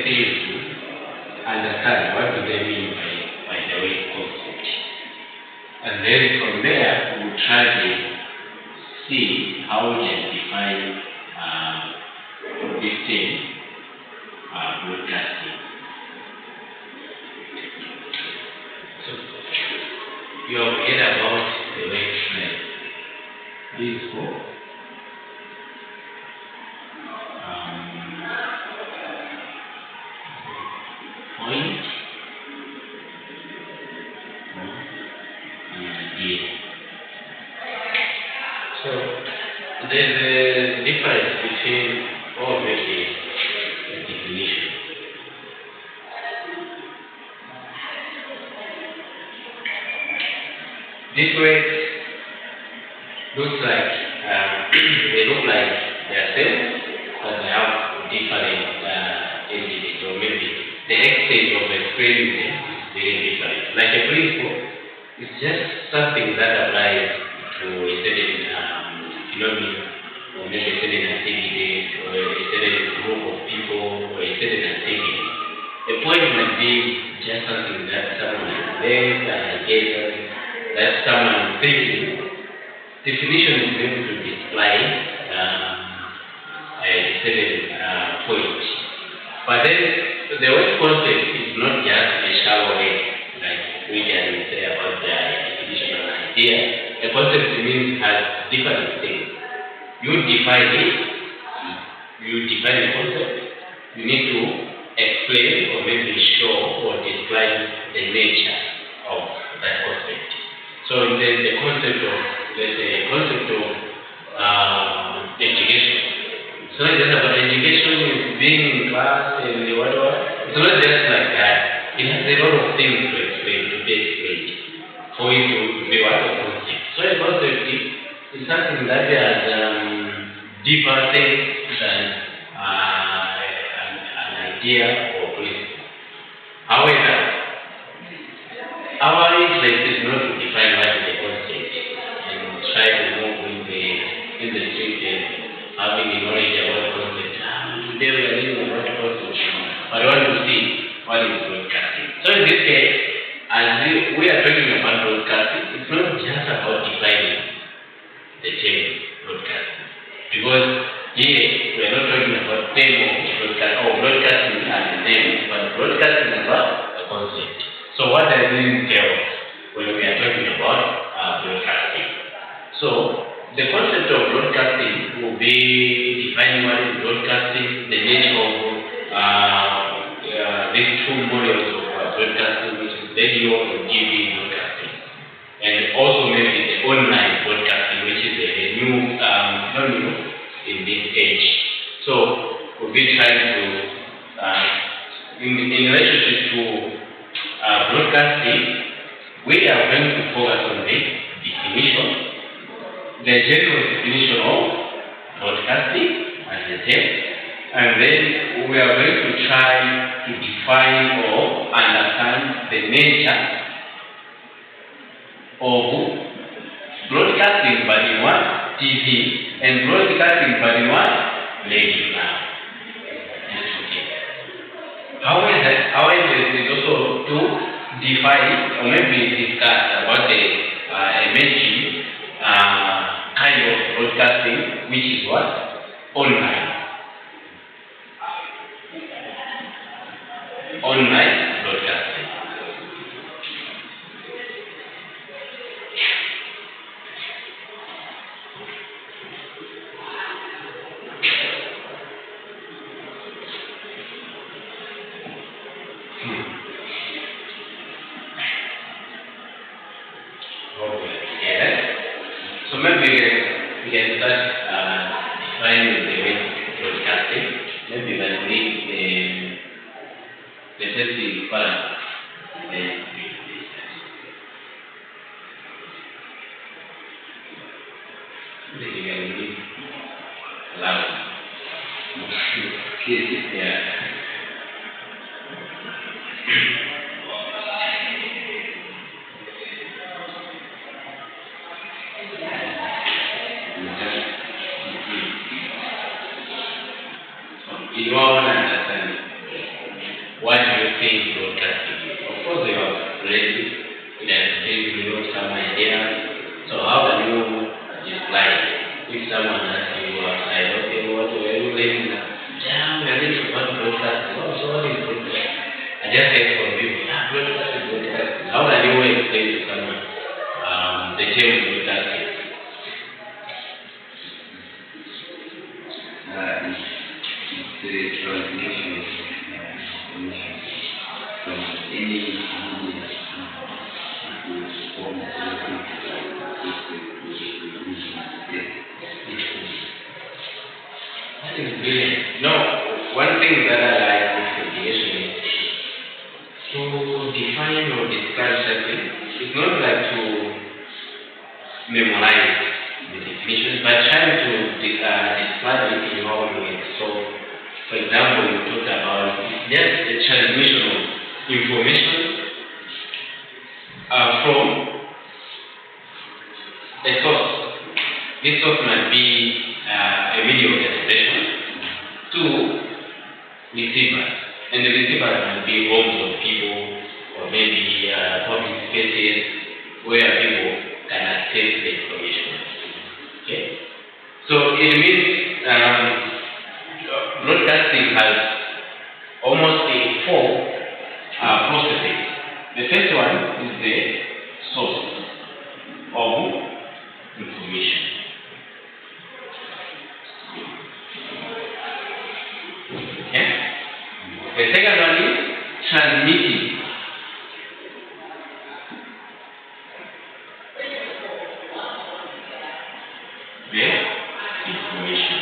fail to understand what do they mean by the word concept. And then from there, we will try to see how we can define this thing, broadcasting. So, you have heard about the word frame. This book. Point and idea. So there's a difference between all the definition. This word looks like they look like they are same, but they have different entities, or maybe the extent of explaining them is very different. Like a principle, it's just something that applies to a certain phenomenon, or maybe a certain activity, or a certain group of people, or a certain activity. A point might be just something that someone has learned, an idea that someone is thinking. Definition is able to display a certain point. But then the word concept is not just a shallow way, like we can say about the definition of an idea. A concept means has different things. You define it, you define a concept, you need to explain or maybe show or describe the nature of that concept. So there's the concept of, let's say, a concept of education. It's not just about education, being in class and whatever. It's not just like that. It has a lot of things to explain, to be explained, for it to be what a concept. So a concept is something that has deeper things than an idea or principle. However, our interest is not to define what is a concept and try to move in the street and having the knowledge about concept. Today we are living about concept, but we want to see what is broadcasting. So in this case, as we are talking about broadcasting, it's not just about defining the term broadcasting, because here we are not talking about term of broadcasting as a name, but broadcasting is about a concept. So what does it entail when we are talking about broadcasting? So the concept of broadcasting will be defining what is broadcasting, the nature of these two models of broadcasting, which is radio and TV broadcasting, and also maybe the online broadcasting, which is a new phenomenon in this age. So we'll be trying to, in relationship to broadcasting, we are going to focus on the definition, the general definition of broadcasting as a term, and then we are going to try to define or understand the nature of broadcasting but in what? TV, and broadcasting but in what? Radio now. However, it is also to define or maybe discuss about the emerging kind of broadcasting, which is what? Online. Online broadcasting. So maybe we can start defining the way broadcasting. Maybe we can read the basic part. Maybe we can read loud. Yeah. You all understand. It's the transmission of information from any media to form of That is brilliant. No, one thing that I like with education is to define or describe something. It's not like to memorize the definition, but trying to describe it in your own way. So, for example, you talked about just the transmission of information from a source. This source might be a media of expression to receivers, and the receivers might be homes of people or maybe public spaces where people can access the information. Okay, so it means broadcasting has almost four processes. The first one is the source of information. Okay? The second one is transmitting. The information.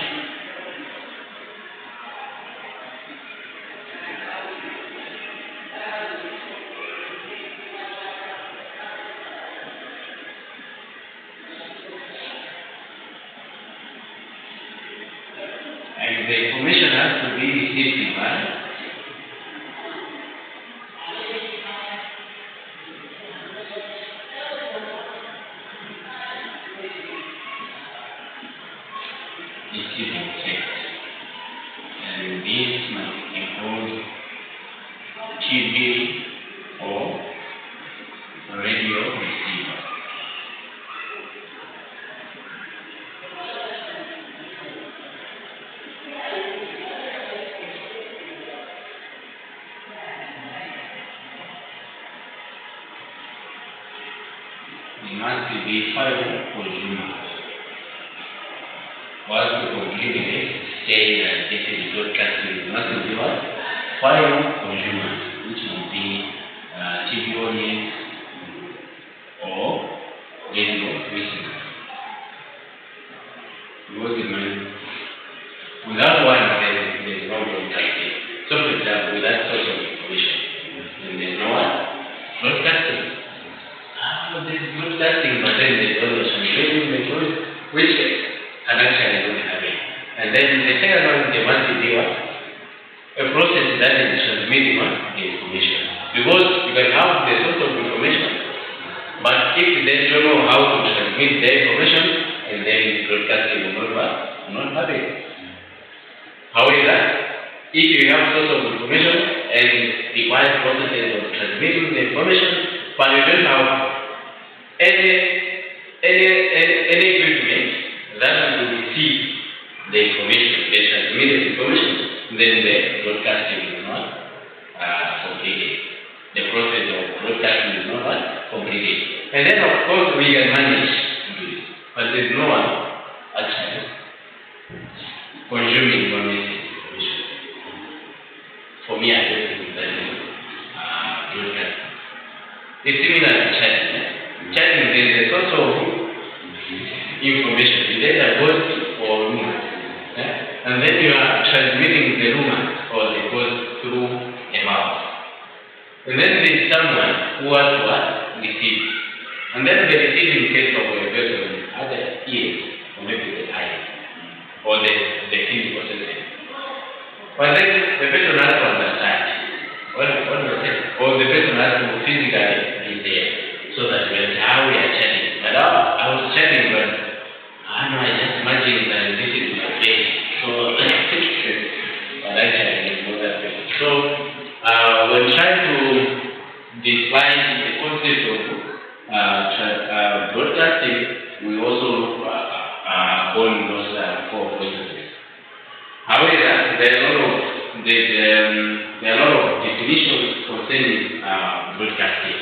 And the information has to be received by receiving text. And this might include TV or radio receiver. It must be five consumers. What we conclude is saying that this is broadcasting, it must be what? Five consumers, which will be TV audience or radio listeners. Because without one, there's no broadcasting. So, for example, without source of information, then there's no one broadcasting. There's broadcasting, but then there's always transmitting the voice, which can actually don't have it. And then the second one, there must be what? A process that is transmitting what? The information. Because you can have the source of information, but if they don't know how to transmit the information, and then broadcasting will not happen. However, if you have source of information and requires processes of transmitting the information, but you don't have any equipment that will receive the information, the transmitted information, then the broadcasting is not completed. The process of broadcasting is not completed. And then, of course, we can manage to do this, but there's no one actually consuming information. For me, I don't think that is broadcasting. It's similar to chatting. Chatting is a source of information. It's either gossip or rumor. And then you are transmitting the rumor or the gossip through a mouth. And then there is someone who has to receive. And then the receiving case of a person has the ears or maybe the eyes or the physical system. But then the person has to understand what was said, or the person has to physically be there so that when how we are chatting. But I was chatting, but I know I just imagine that this is my face. So but actually it's not that way. So when trying to define the concept of broadcasting, we also look on those four processes. However, there are a lot of definitions concerning broadcasting.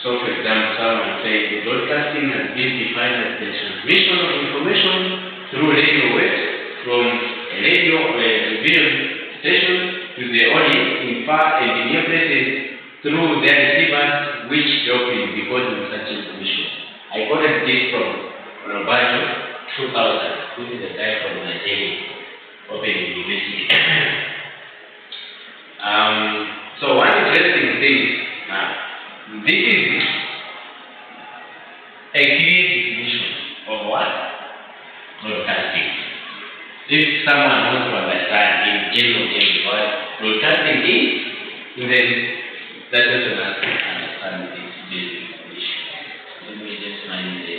So, for example, someone says the broadcasting has been defined as the transmission of information to the audience in far and near places through their receivers, which help in decoding such information. I quoted this from Roberto 2000, who is a guy from Nigeria, Open University. So one interesting thing now, this is a clear definition of what? Broadcasting. If someone wants to understand in general what broadcasting is, then that person has to understand this basic definition. Let me just find the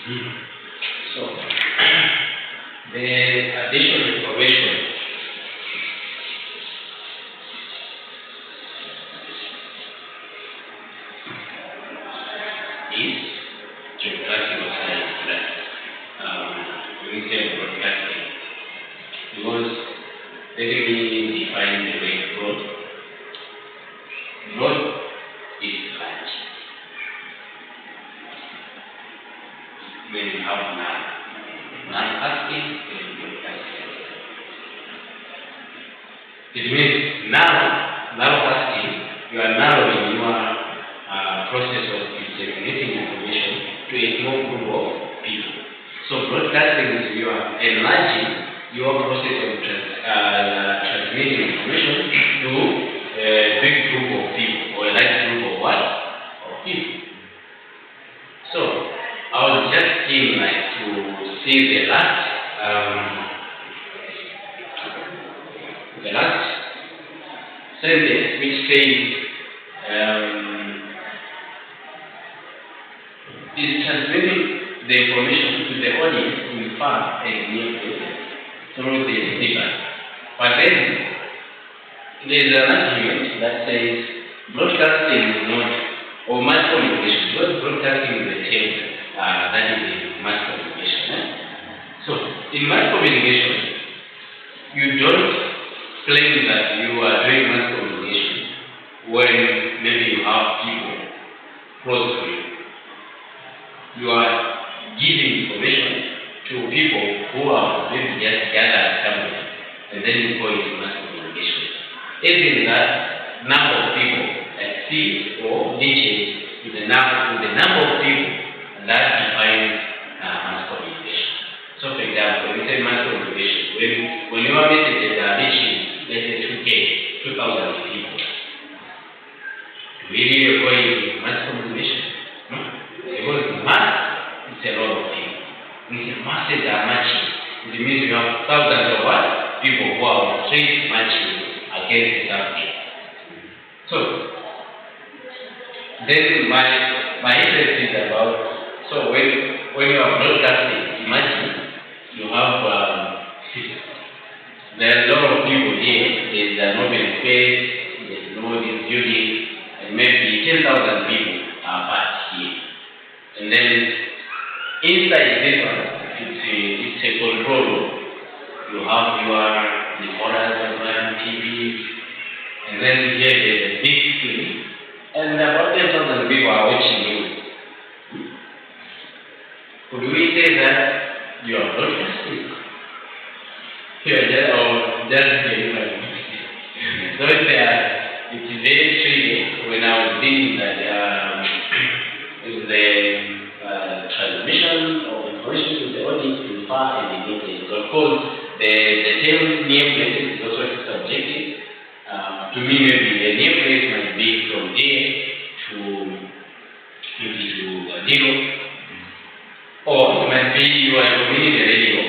So, the additional information is geographical science we say broadcasting. Because let me define the way broad. Broad is large. When you have non-casting and broadcasting. It means narrow-casting, you are narrowing your process of disseminating information to a small group of people. So broadcasting is you are enlarging your process of transmitting information to a big group of people or a large group of what? Of people. So I was just keen to see the last sentence which says is transmitting the information to the audience in far and near places through the receiver. But then there is an argument that says broadcasting is not or mass communication, because broadcasting is a term that is in mass communication. So, in mass communication, you don't claim that you are doing mass communication when maybe you have people close to you. You are giving information to people who are maybe just gathered somewhere, and then you call it mass communication. Even that number of people, like C or niche, with the number of people, and that defines mass communication. So, for example, when we say mass communication, when your messages are reaching, let's say 2,000 people, do we really call it mass communication? No? Because mass is a lot of people. When the masses are matching, it means you have thousands of what? People who are straight matching against something. So, then my interest is about, so when you are broadcasting, imagine you have there are a lot of people here, there's an open space, there's no this building, and maybe 10,000 people are packed here. And then inside this one, it's a control room. You have your recorders as well, TV, and then here there's a big screen, and about 10,000 people are watching you. Could we say that you are broadcasting? Here, just delivering. So it's very tricky when I was thinking that the transmission of information to the audience is far and near place. So of course, the term near place is also subjective. To me, maybe the near place might be from there to maybe to zero, or it might be you are communicating the radio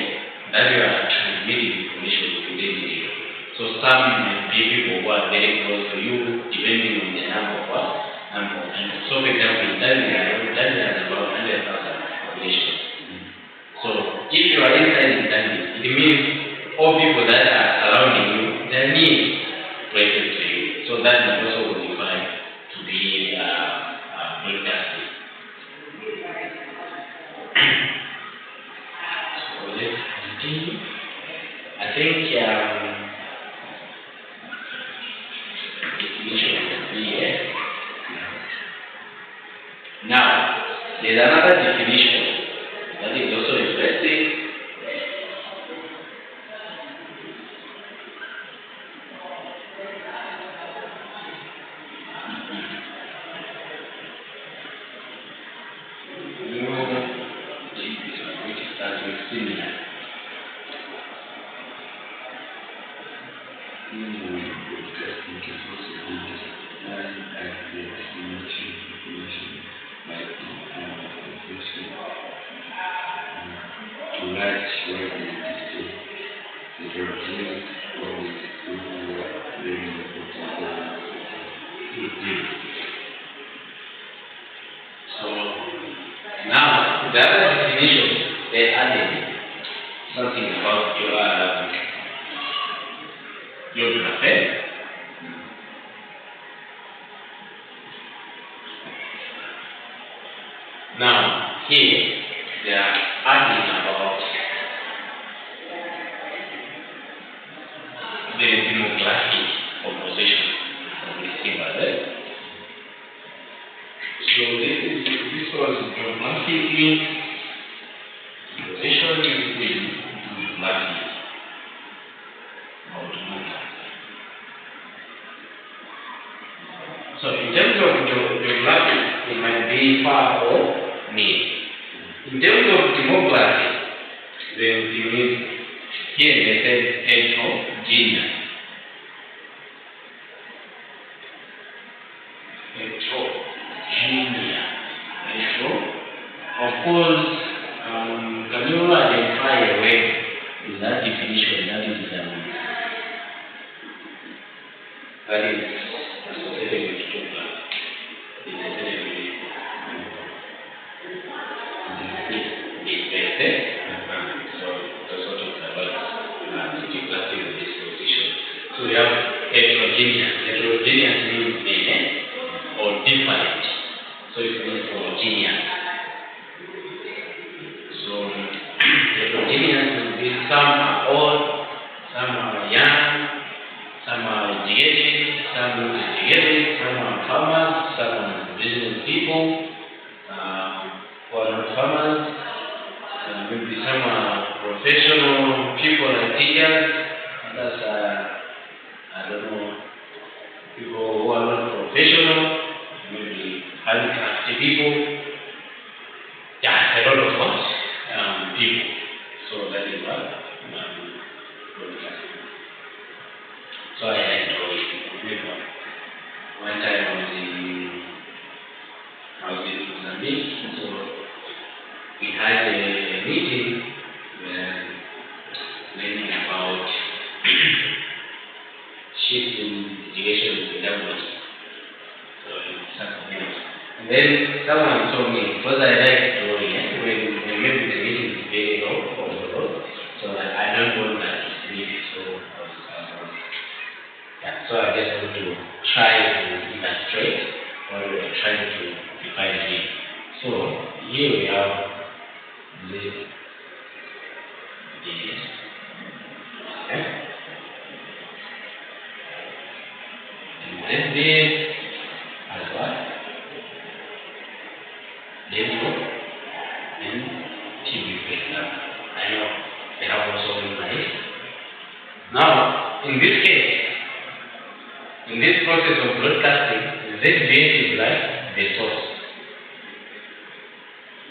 that you are transmitting information to the radio. So some might be people who are very close to you, depending on the number of what. So, for example, in Tanzania has about 100,000 population. So, if you are inside in Tanzania, it means all people that are surrounding you, they are near places to you. So, that is also qualify to be broadcasting. So, let's continue. I think definition will be here. Now, there's another definition that is also interesting. Which starts with similar. Broadcasting can also be defined as the dissemination of information by information to large wide distance. The original always very important. So now the other definition they added something about geography. Now here they are adding about the demographic composition of the symbol. So this was geographically composition is demographic or demographic. So in terms of geographic, it might be far or near. In terms of demographic, then it means here they said heterogeneous. Of course, can you identify a way with that definition that is associated with geography? So that's what it's about, geographic disposition. So we have heterogeneous. Heterogeneous means different or different. heterogeneous. So heterogeneous will be some are old, some are young, some are educated, some are not educated, some are farmers, some are business people, who are not farmers, maybe some are professional people like teachers, others are, I don't know, people who are not professional, maybe handicraft people. Yeah, a lot of what? People. So that is what broadcasting. So I enjoy it. One time I was in Mozambique, so we had a meeting where learning about shifting education technology. So it's something else. And then someone told me, because I like drawing, when maybe the meeting is very low or low, so I don't want that to be so. Yeah, so I just want to try to illustrate what we are trying to define here. So here we have this. Okay? And then this as what? Then what? Then TV for example. I know they have also been nice. Now, in this case, in this process of broadcasting, ZBS is like the source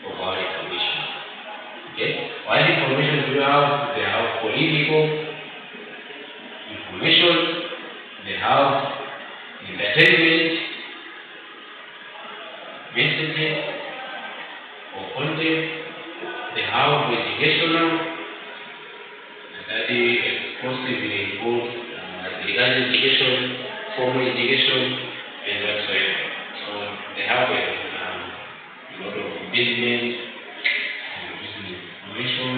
of our information. Okay? What information do you have? They have political information, they have entertainment, messaging or content, they have educational, and that is exclusively both agricultural education, formal education, and whatsoever. So they have a lot of business information,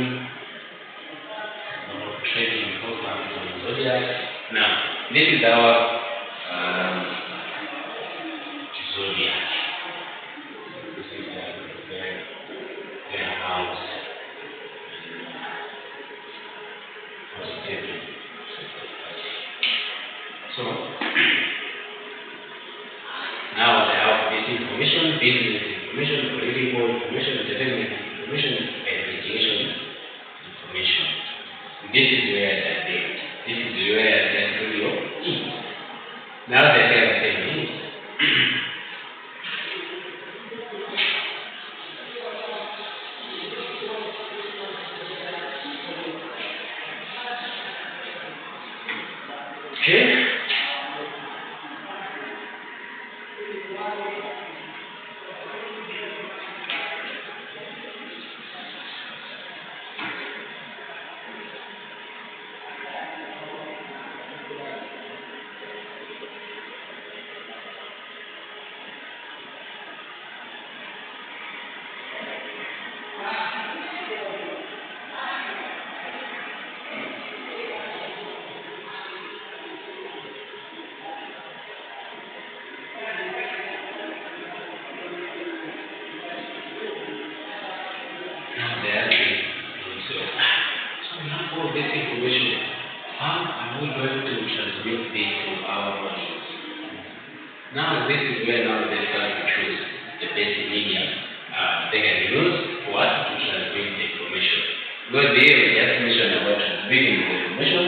a lot of training programs on Zodiac. Now, this is our Zodiac. This is their house. So now they have this information, business information, political information, entertainment information, and education information. This is where I did. This is where I get to your eat. Now they have the same eat. Okay. Now they are saying, so we have all this information. How are we going to transmit this to our audience? Now this is where now they start to choose the best media they can use what to transmit the information. Because they just mentioned about transmitting the information,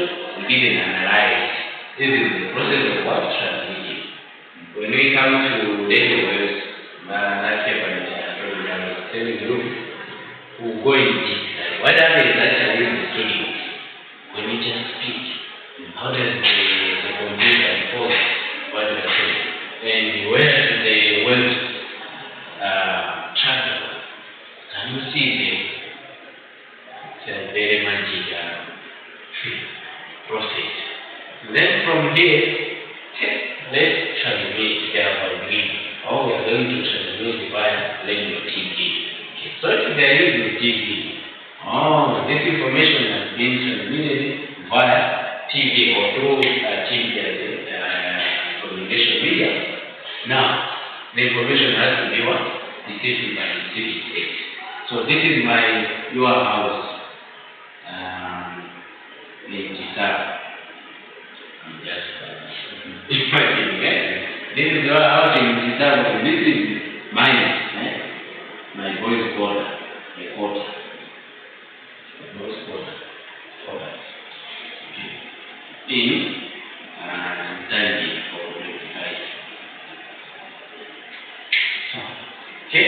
we didn't analyze. This is the process of what transmitting. When we come to radio waves, last year when I was telling the group, who go in deep. What happens actually in the studio when you just speak? How does the computer record what you are saying? And where do the waves travel? Can you see them? It's a very magic process. Then from here, let's transmit thereby begin. How we are going to transmit via radio TV. So if they are using TV, this information has been transmitted via TV or through TV as communication media. Now, the information has to be what? decision by the civic state. So this is your house in Tisab. I'm just imagining it. This is your house in Tisab, and this is mine, my boys' quarter, the quarter. Boys' quarter. In Tangi for 25. Okay.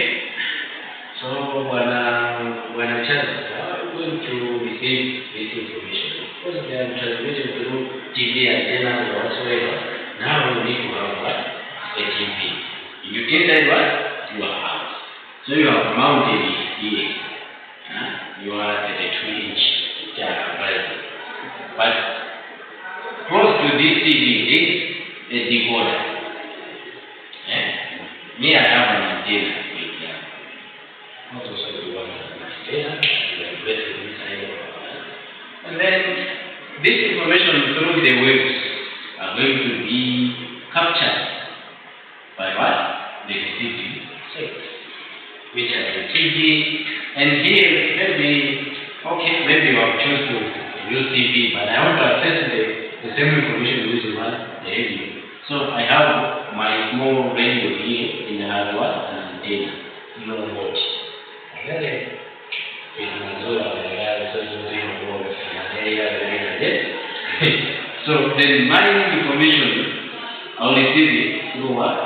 So when a child is going to receive this information, of course they are transmitted through TV antennas or whatsoever. Now you need to have what? A TV. You inside what? Your house. So you have mounted it here. You are 32-inch visor. But close to this TV is a decoder. Me, I have an antenna. Also, you want an antenna, and then this information through the waves are going to be captured by what? The receiving set, which are the TV. And here, maybe you have chosen to use TV, but I want to access the same information using the radio. So I have my small radio here in the hardware and antenna. You know what? So then my information, I will receive it through what?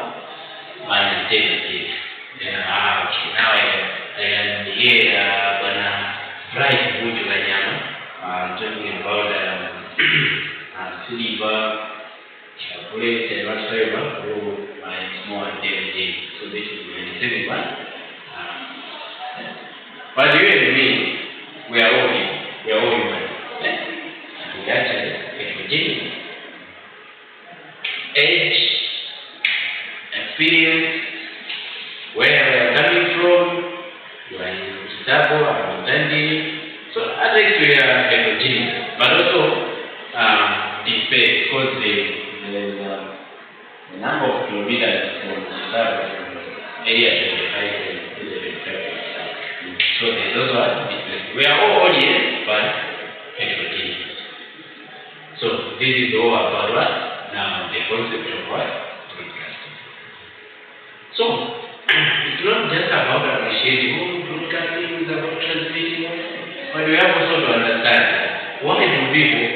My antenna here. Okay, now I am here bright wood wanyama. I'm talking about silver, chocolate, and whatsoever through my small antenna. So this is my receiving one. But you and me, we are all human. We are all human. And we actually heterogeneous. Age, experience, where we are coming from, you are in Chicago, I'm in Tandy. So at least we are heterogeneous. But also despair, because there is a number of kilometers from Chicago, area 25 to the 25. So there's also a difference. We are all audience, but heterogeneous. So this is all about what? Now the concept of what? Broadcasting. So it's not just about appreciating broadcasting, is about transmitting, but we have also to understand why do people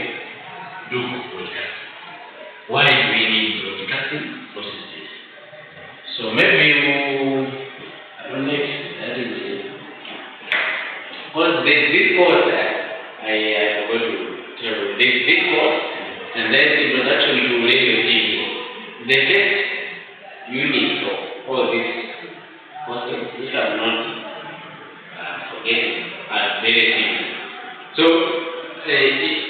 do broadcasting? Why do we need broadcasting processes? So maybe I don't know if that is it. Because this course, I forgot to tell you, this course, and then introduction to radio TV. The first unit of all this courses, which I'm not forgetting, are very simple. So,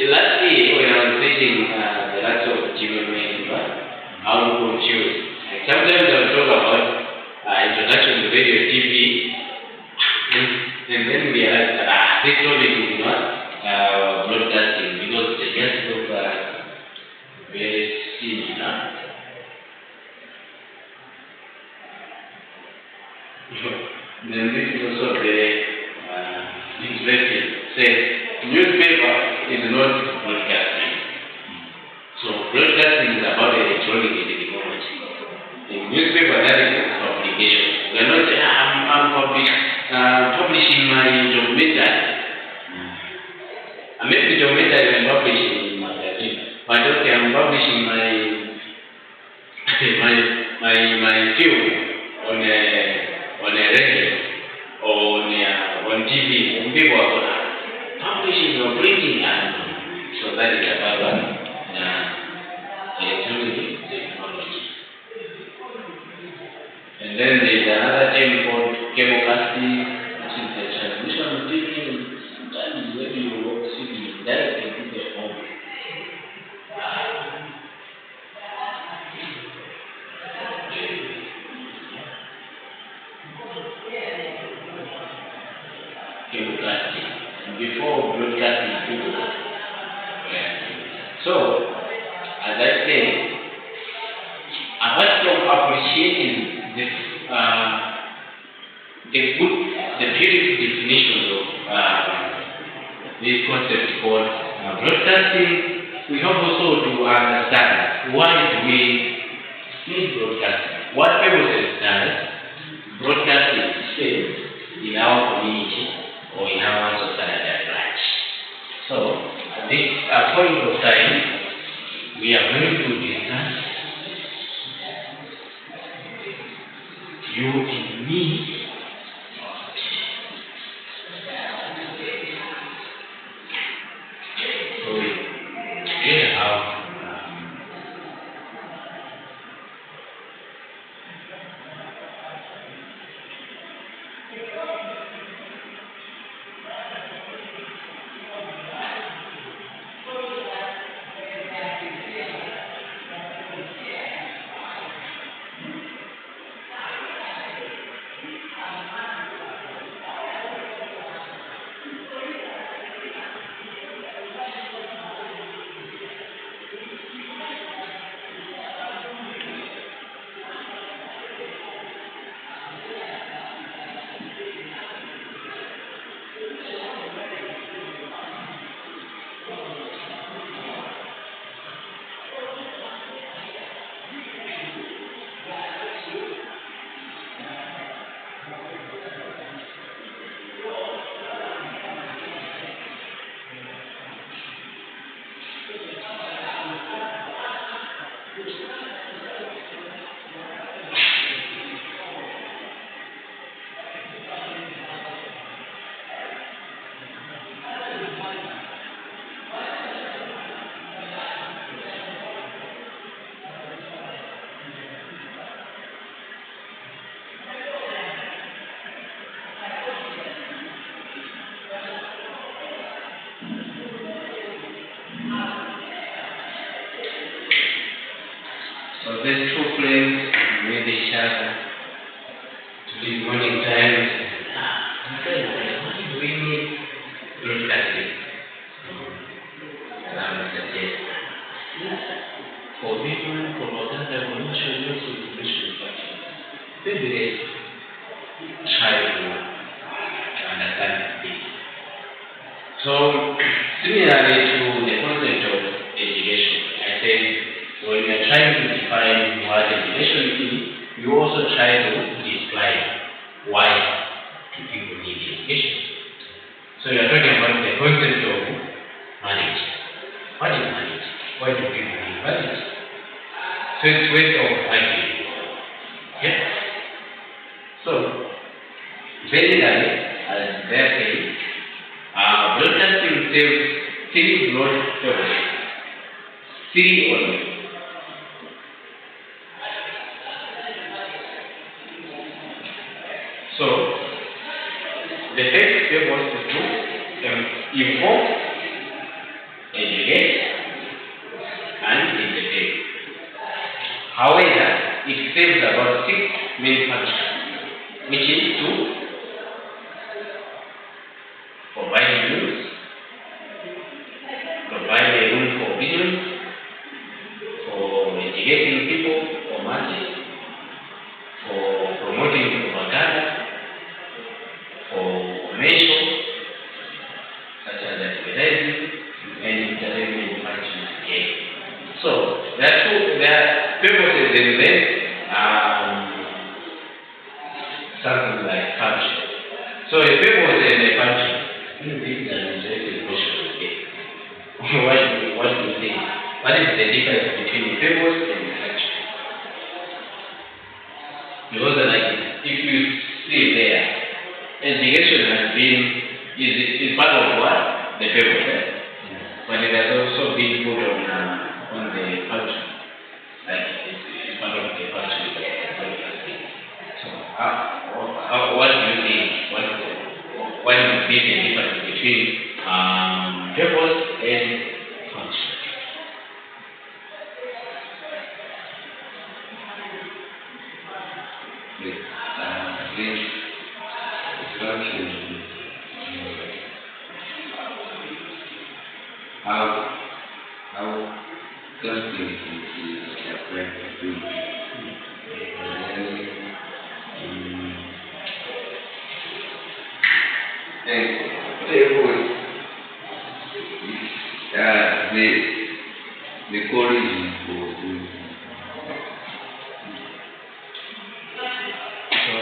last year when I was teaching the last of children, how to confuse. Sometimes I will talk about introduction to radio TV. And then we realized this topic is not broadcasting because they just look very similar. Then this is also very interesting. Says newspaper is not broadcasting. So broadcasting is about electronic technology. In newspaper, that is publication. We are not saying I'm publishing my documentary. Maybe the documentary I'm publishing in magazine, but okay, I'm publishing my film on a radio or on TV. And people are publishing or printing, so that is about electronic technology. And then there's another term called cablecasting, which is the transmission of TV. Sometimes when you work CD directly to the home. Cablecasting. Before broadcasting, people. So, as I said, apart from appreciating this the basic definition of this concept called broadcasting. We have also to understand why do we need broadcasting. What purposes does broadcasting serve in our community or in our society at large? So, at this point of time, we are going to discuss you and me. So, we have these two friends with each other during morning times. Why do we need broadcasting? And I would suggest for people from other revolution, also information function. Maybe they try to understand this. So, similarly to the concept of education, I said, when you are trying to define what education is, you also try to describe why do people need education. So you are talking about the concept of marriage. What is marriage? Why do people need marriage? So it's ways of arguing. Yes? So, basically, as they are saying, broadcasting saves 3 broad purposes. 3 only. So, the first purpose is to inform, educate, and entertain. However, it serves about 6 main functions, which is to provide news, provide a room for vision, for educating people, for masses, for promoting propaganda, for commercial, such as advertising and entertainment functions again. So there are purposes in this, something like function. So a purpose and a function. This is an interesting question again. What do you think? What is the difference between a purpose and a function? Because if you see there, education has been is part of what? The purpose. But it has also been put on the function. Like it's part of the function. So what do you think? What would be the difference between purpose and function? How something is applied to do. fables, the origin for this. So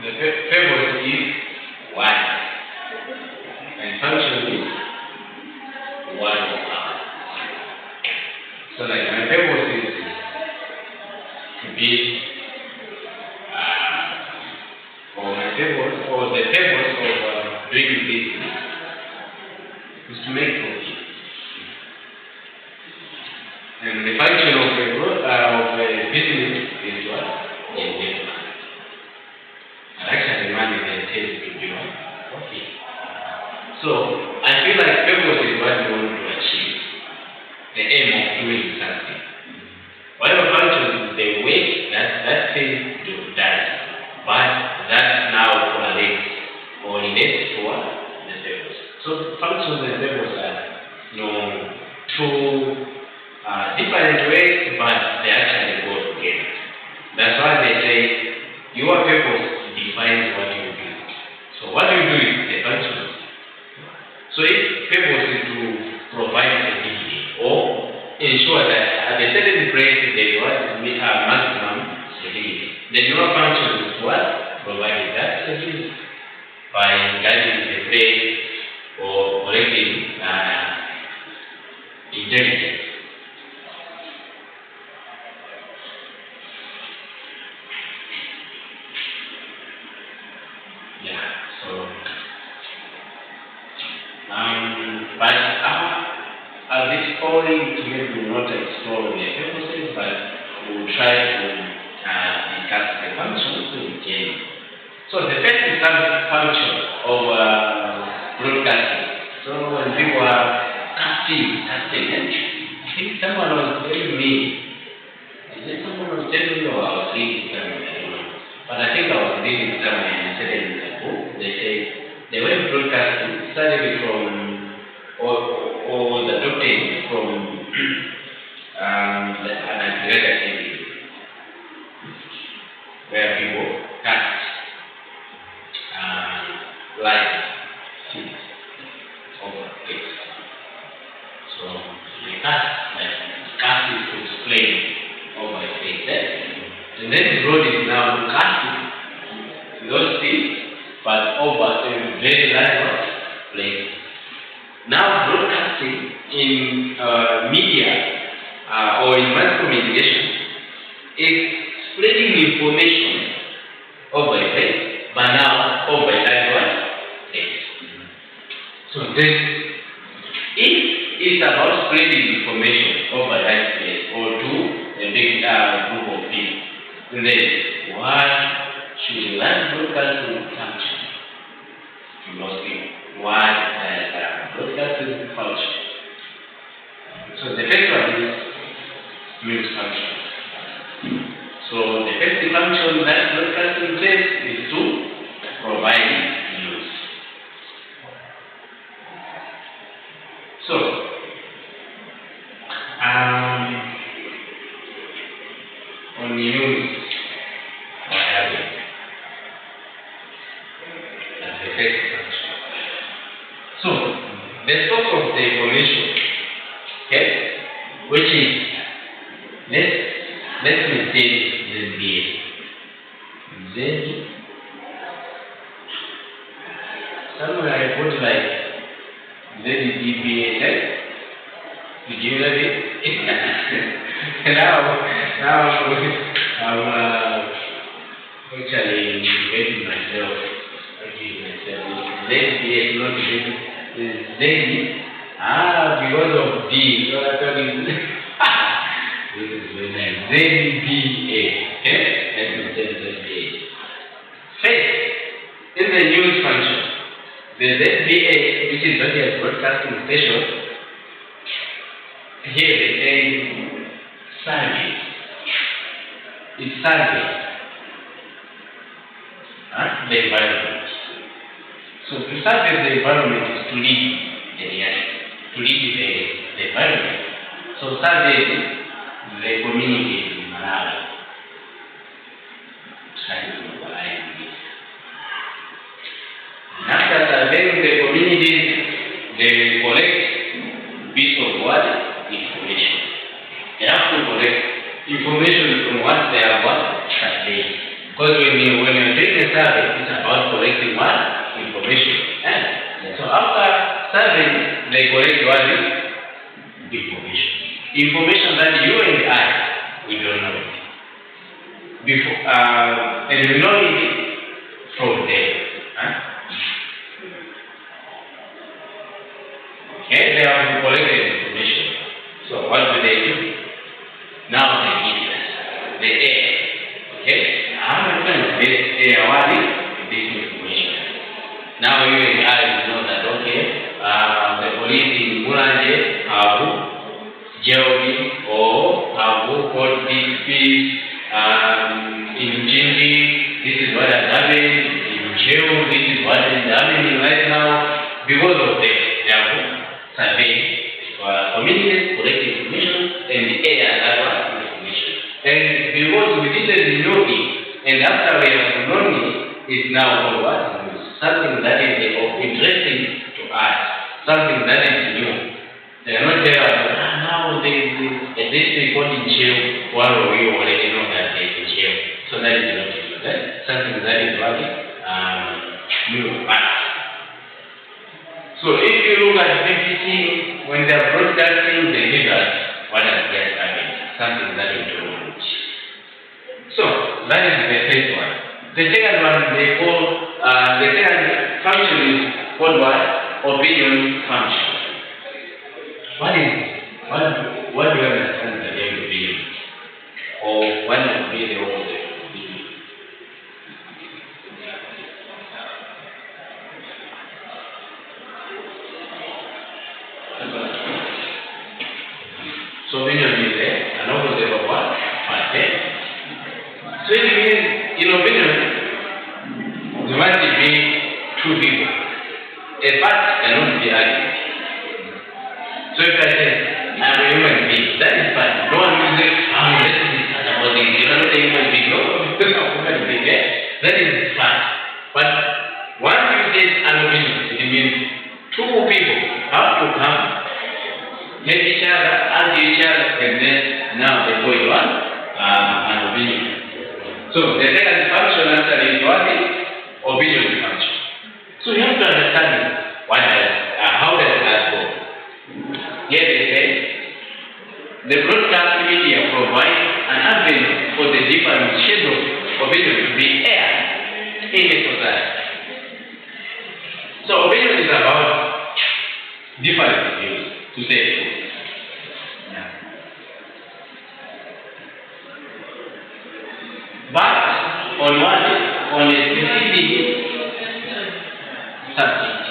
the fable is one, and function is one of us. So like my fable is to be or my fables or the fables of doing business is to make profit. And the function of a business is what? Endeavor. And actually money then tends to be what? Profit. So I feel like purpose is what you want to achieve. The aim of doing something. Whatever function the way that thing does, but that now correlates or relates to what? The purpose. So functions and purpose are two different ways, but they actually go together. That's why they say your purpose defines what you do. So what you do is the function. So if purpose is to provide stability or ensure that at a certain place there is maximum stability, then your function is what? Providing that stability by guiding the place or collecting intelligence. Yeah, so but at this point maybe we'll not explore the purposes, but we'll try to discuss the functions we can. So the first is some function of broadcasting. So when people are casting, I think someone was telling me, someone was telling me or I was reading somewhere, I don't know. But I think I was reading somewhere and said in the book, they say the way broadcasting started from or the adopted from an agregated TV, where people cast live feeds over place. So they cast is to display over a place. And then the road is now casting those feeds, but over a very large place. Now broadcasting in media or in mass communication is spreading information over a place, but now over a large place. So then, if it's about spreading information over a large place or to a big group of people, then what should that broadcasting function to most people? What broadcasting function? So the first one is news function. So the first function that broadcasting says is to provide news. So on news, what happens? That's the first function. So the source of the information, okay, which is let's maintain ZBA. Somewhere I put like ZDBA test. Did you get it? now I'm actually getting myself. ZBA is not Z. Because of D. So I thought this is very nice. ZBA. Okay? Let's say ZBA. First, in the news function, the ZBA, which is Radio Broadcasting Station, here they say survey. It's survey. The environment. So to survey the environment is to read the reality, to read the environment. So survey the community in Malawi. Trying to align this. And after surveying the information from what they are what surveying. Because when you're doing a survey, it's about collecting what? Information. So after surveying, they collect what? Information. Information that you and I, we don't know it. Before, and we know it from there. Okay, they have collected information. So what do? Now they give us the air. Okay? How many times they are wanting this information? Now you and I know that, okay, the police in Mulanje have jailed or have caught these thieves in Jinji. This is what has happened in jail. This is what is happening right now. Because of them, they have surveyed communities, collect information, and the air that information. And because we didn't know it, and after we have known it, it's now called what? Something that is of interesting to us, something that is new. They are not there now this report in jail, while we already know that they are in jail. So that is not new. That's something that is what new to us. So if you look at BBC, when they are broadcasting, they give us what has just happened, something that we don't know. So that is the first one. The second one they call the second function is called what? Opinion function. What is it? What do you understand the name opinion? Or what would be the opposite of opinion? So opinion is an opposite of what? Fact. So it means in opinion, there must be two people. A fact cannot be argued. So if I say, I'm a human being, that is fine. No one will say, let's discuss about this. You are not a human being. No, because I'm a human being. That is fact. But once you say an opinion, it means two people have to come, let each other, argue each other, and then now they call you an opinion. So the second function answer is what is opinion function. So you have to understand how does that go. Here they say the broadcast media provides an avenue for the different shades of opinion to be aired in a society. So opinion is about different views, to say the truth. But on a specific subject.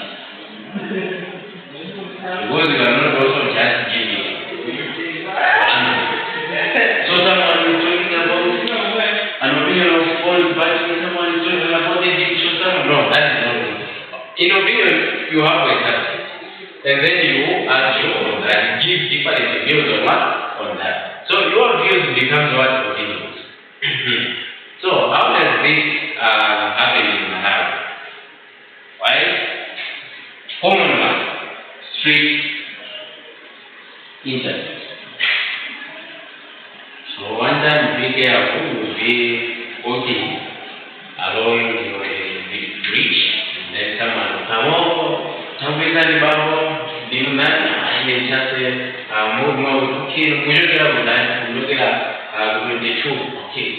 Because you are not also just giving. So someone is talking about an opinion of all parties, someone is talking about the division. No, that is not good. In opinion, you have a subject. And then you argue on that, give different views on what? On that. So your views becomes what? Opinions. So how does this happen in Malawi? Why? Common one, street interviews. So one time be careful, you'll be walking along a big bridge, and then someone will come over, Tambizani Babo, Dinan, I may just say, move more to kill, the two, okay.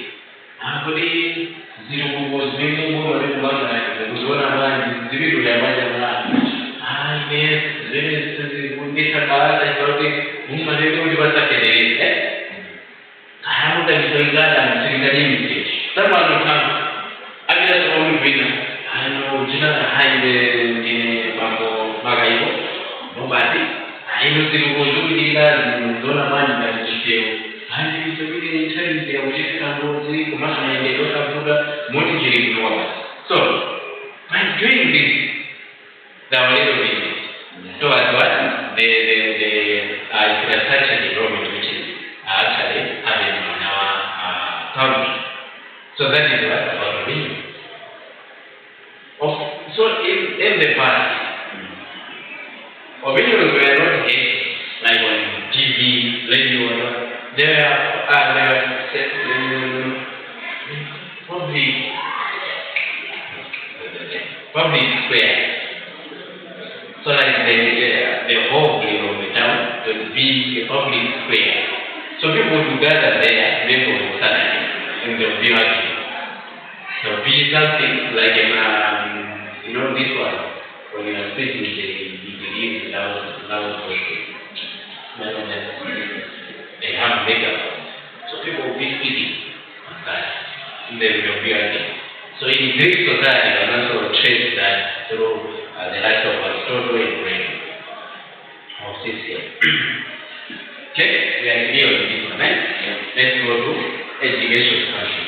Akuli ziru bozini mo mari kumana kuzona bani zibiru ya maji mwana yes zile kundisa baraka zote mumare ndio jibata kelele kaya muda nitoigada msirikali mti sababu kama abira sababu vina ano jina haile ndine mambo magayo nobody haino ziru bozini ila zona bani na jiteo hali vile intelligence ya ushirika ngozi kwa maana ndio tafuta monitoring kwa. So by doing this there are little bit so as what the infrastructure development which is actually happening in our country. So that is what about opinion. So in the past opinions were not hit like on TV, radio. There are public square. So like the whole of the town will be a public square. So people will gather there, maybe on Saturday, and they'll be working. There'll be something like this one, when you are speaking, they give loud voices. They have megaphone. So people will be speaking on that, and they will be working. So in Greek society, you can also trace that through the likes of Aristotle and Plato or Cicero. Okay, we are clear on this one, right? Let's go to education function.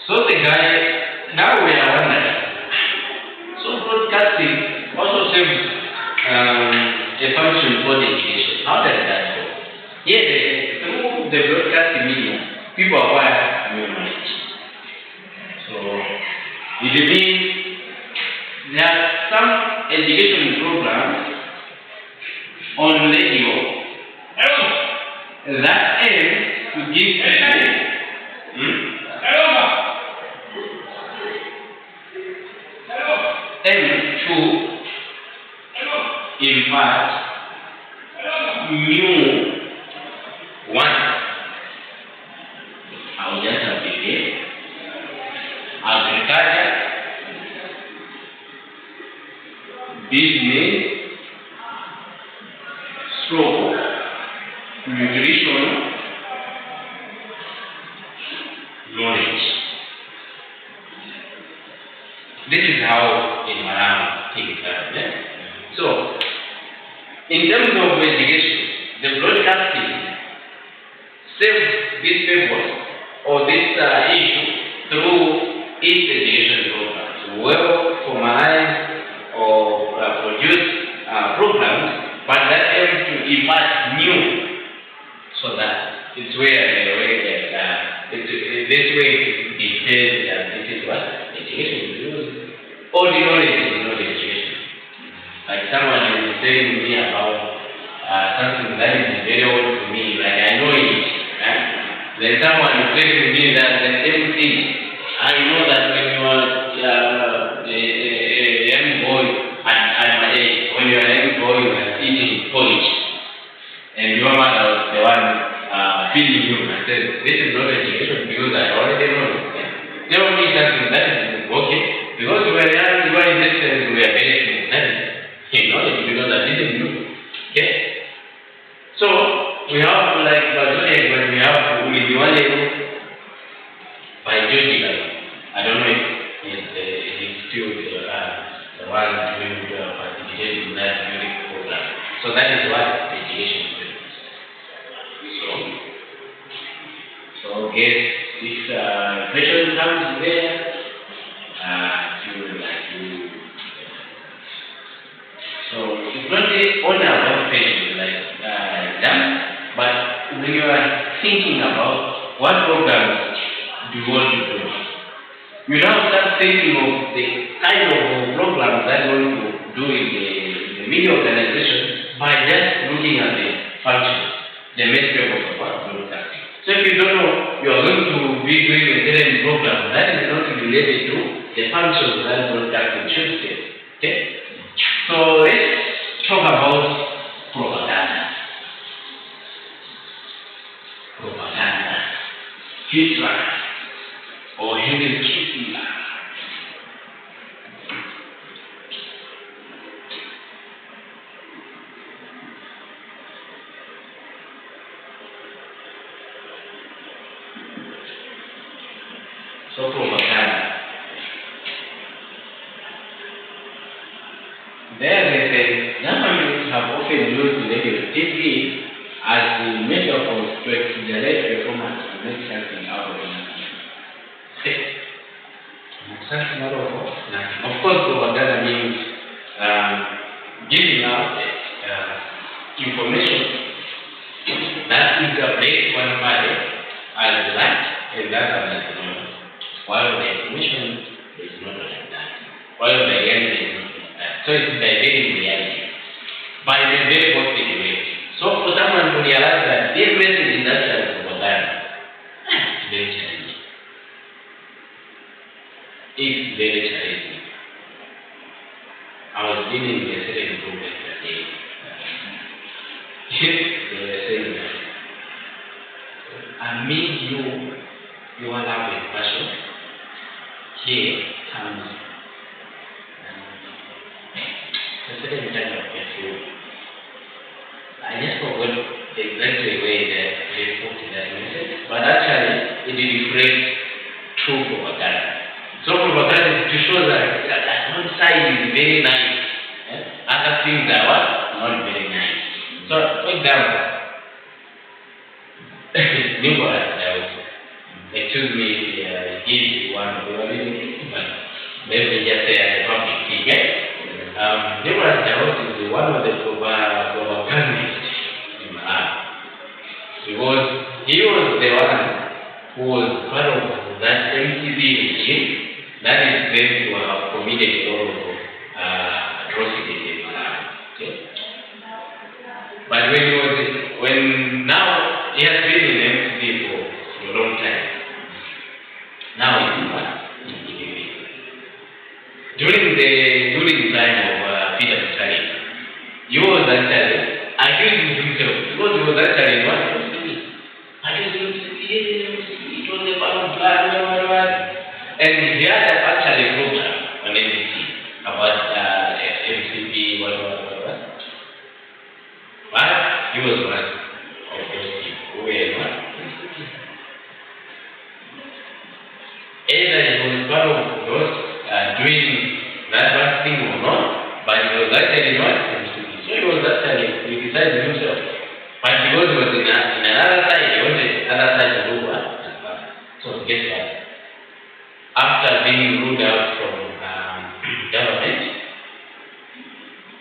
So the guy, now we are wondering. So broadcasting also serves a function for the education. How does that go? Yes, through the broadcasting media, people acquire new knowledge. So it means there are some education programs on radio that aim to give to impart new one. I will just have it there. Agriculture, business, stroke, nutrition, knowledge. This is how in Maram things are. Yeah? So, in terms of education, the broadcasting serves this purpose or this issue through its education programs. Well formalized or produce programs, but that aims to impart new, so that it's where this way it says that this is what education is. All the knowledge is not education. Like someone is telling me about something that is very old to me, like I know it. Then someone is telling me that the same thing. I know that when you are a young boy at my age, when you are a young boy, you are eating porridge, and your mother was the one feeding you. I said, this is not education because I already know it. Tell me something that is okay, because we were young, we were in this sense, we are very knowledge because I didn't know. Okay? So, we have like when we have Ulidiwale biological. I don't know if it's still the one doing participate in that unique program. So that is what education is. So guess if question comes there, you would like to. So it's not only about patients like that, but when you are thinking about what programs do you want to do, you now start thinking of the kind of programs that you want to do in the media organization by just looking at the functions, the main purpose of what broadcasting. So if you don't know, you are going to be doing a certain program that is not related to the functions that broadcasting should serve. Okay? So let's talk about propaganda. Propaganda. Hitler or Henry Kissinger. So propaganda. Governments have often used radio TV as the metaphor to accelerate performance and make something out of nothing. Something out of nothing. Of course, propaganda means giving out information that interprets one party as right and that as wrong. While the information is not like that. While the reality is not like that. So it's diverting reality by the very positive way. So for someone to realize that this message is actually propaganda, it's very challenging. It's very challenging. I was dealing with a certain problem that day. They were saying that I made your love and passion. Here comes a certain kind of perfume. I just forgot exactly where they put that message, but actually it reflects true propaganda. So propaganda is to show that one side is very nice, other things are what? Not very nice. So, for example, Nicholas excuse me if he is one of the but maybe just say as a public figure. Nicholas Dawes is one of the propagandists in Malawi. Because he was the one who was part of that MTV regime that is claimed to have committed a lot of atrocities in Malawi. Okay? But when now he has been in MTV for a long time. Now he's in EDB. During the time of Peter Mutharika, he was actually accusing himself because he was actually what accusing it was a part of blood, and he had actually a program on NBC about MCP, what. But he was one of those people who were what? Either he was part of those doing that bad thing or not, but he was actually not MCP. So he was actually criticizing himself. But because he was in another side, he wanted another side to do what? So guess what? After being ruled out from government,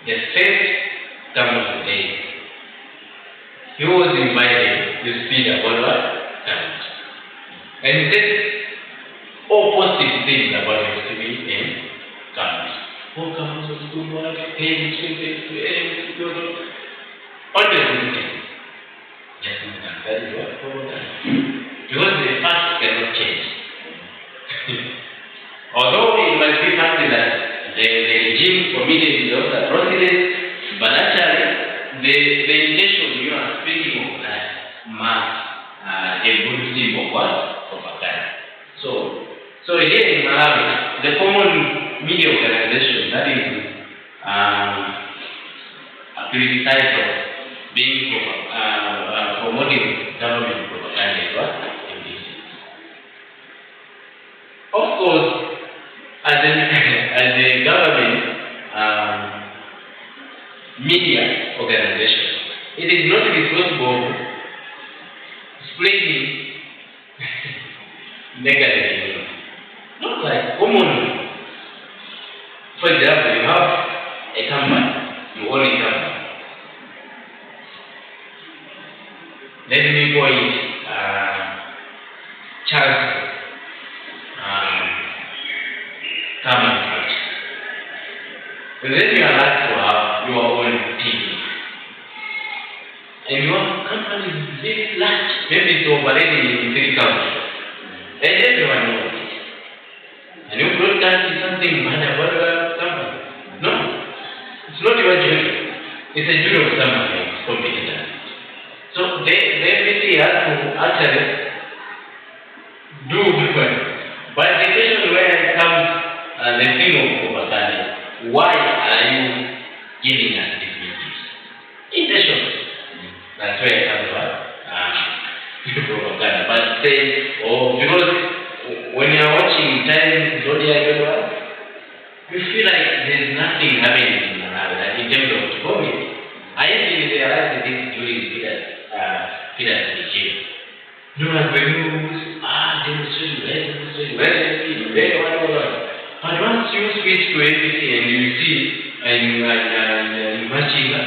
the first term of the day, he was invited to speak about what? Government. And he said all positive things about MCP and government. Oh, government was good work, all the good things. Just that is what because the facts cannot change. Although it might be fact that the regime committed those atrocities, but actually the intention you are speaking of that marks a good symbol of what? Propaganda. So here in Malawi, the common media organization that is criticized of being promoting government propaganda is what? MDC. Of course, as a government media organization, it is not responsible for spreading negative news. Not like common. For example, you have a company, you own a company. Let me call it Charles car manufacturer. And then you are allowed to have your own TV. And your company is very large. Maybe it's operating in 3 countries. And everyone knows it. And you broadcast something bad about your company. No. It's not your duty. It's a duty of someone else, competitor. So the FBC has to actually do good. But the question where it comes the thing of propaganda, why are you giving us these messages? Intention. That's where it comes about propaganda. But say, because when you are watching Time Zodiac, you feel like there's nothing happening in Malawi in terms of comedy. I actually realized this during Peter's regime. You know, like when you demonstration, very what. But once you switch to NBC and you see in Machinga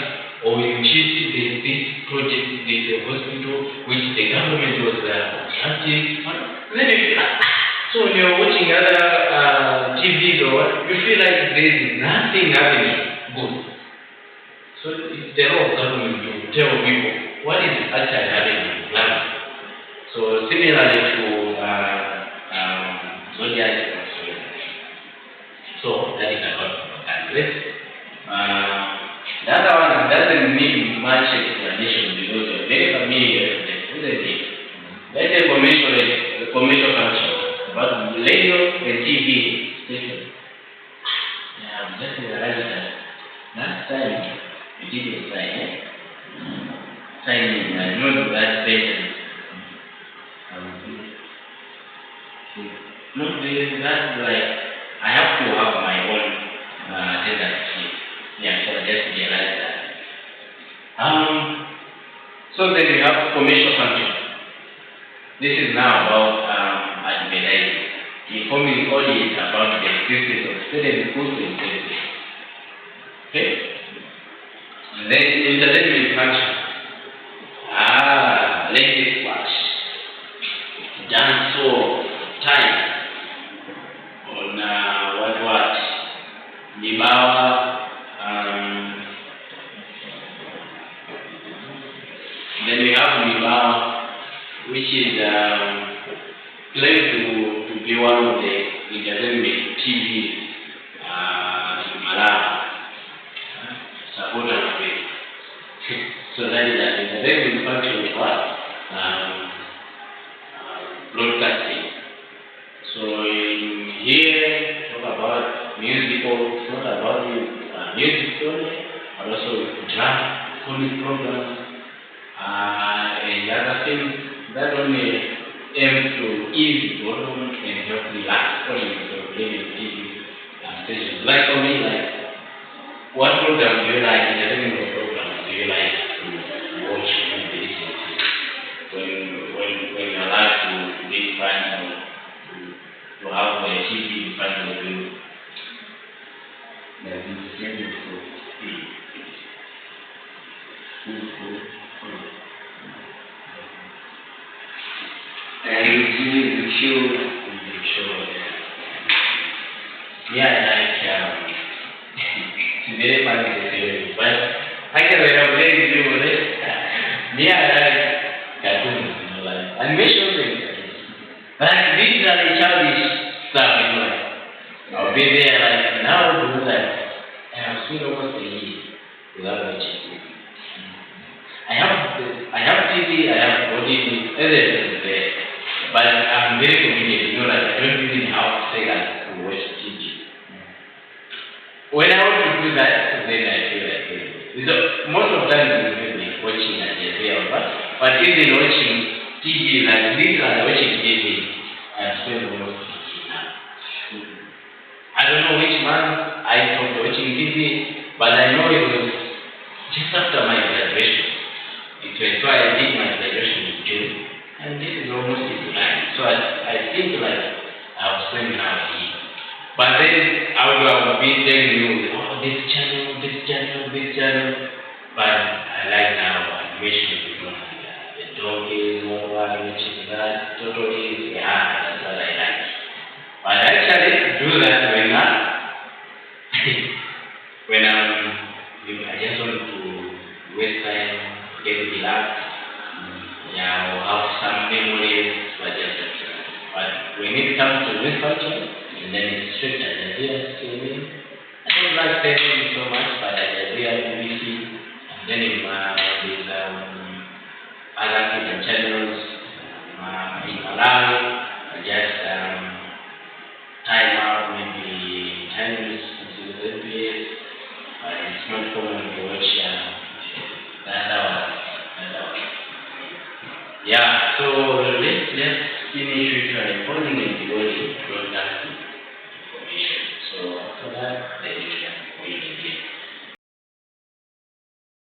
or in Chiti, there's this project, there's a hospital which the government was constructing, then you feel like, so when you're watching other TVs or what, you feel like there's nothing happening good. So it's the role of government to tell people what is actually happening in Malawi. So similarly to Zodiac, so that is about propaganda. The other one doesn't need much explanation because you're very familiar with it, isn't it? Let's say commercial function, but radio and TV station. Yeah, just realized that last time we did a sign, signing, I know that station. No, that's like, I have to have my own tendency. Yeah, so I just realized that. So then we have commercial function. This is now about advertising, informing the audience about the existence of certain goods and services. Okay? And then entertainment function. Latest watch, dance for time on what? Nibawa. Then we have Nibawa, which is claimed to be one of the entertainment TV in Malawi. Supporter of it. So that is that entertainment function of what? Broadcasting. So in here, talk about musical, it's not about music only, but also drama, comic programs, and other things that only aim to ease the boredom and help relax audience of living TV stations. Like for me, like, what program do you like? Entertainment program do you like to watch and listen to when you like to be friends or to have a TV in front of you? That is very cool. And you show. Yeah, like it's very funny to say, but I can relate to you with it. Yeah, I like cartoons, like animation things. Like literally childish stuff, I'll be there like now do like I have spent almost a year without watching TV. I have TV, I have body, everything is there. But I'm very convenient, like I don't even have seconds to watch TV. When I want to do that, then I feel like most of the time it's really watching Al Jazeera, but even watching TV, like literally watching TV, I spend almost a year now. I don't know which month I stopped watching TV, but I know it was just after my graduation. It was why I did my graduation in June, and this is almost in July. So I think like I've spent now a year. But then I would be telling you, this channel. But I like now animation, the donkeys, what animation, that totally, yeah, that's what I like. But I actually do that when I just want to waste time, get relaxed, yeah, or have some memories, but when it comes to this culture, and then it's straight Al Jazeera streaming. I don't like streaming so much, but Al Jazeera, BBC, and then there's other African channels in Malawi. I just time out maybe 10 minutes into the NBA, but it's not common to watch that hour. Yeah, so let's finish with informing the body broadcasting information. So after that,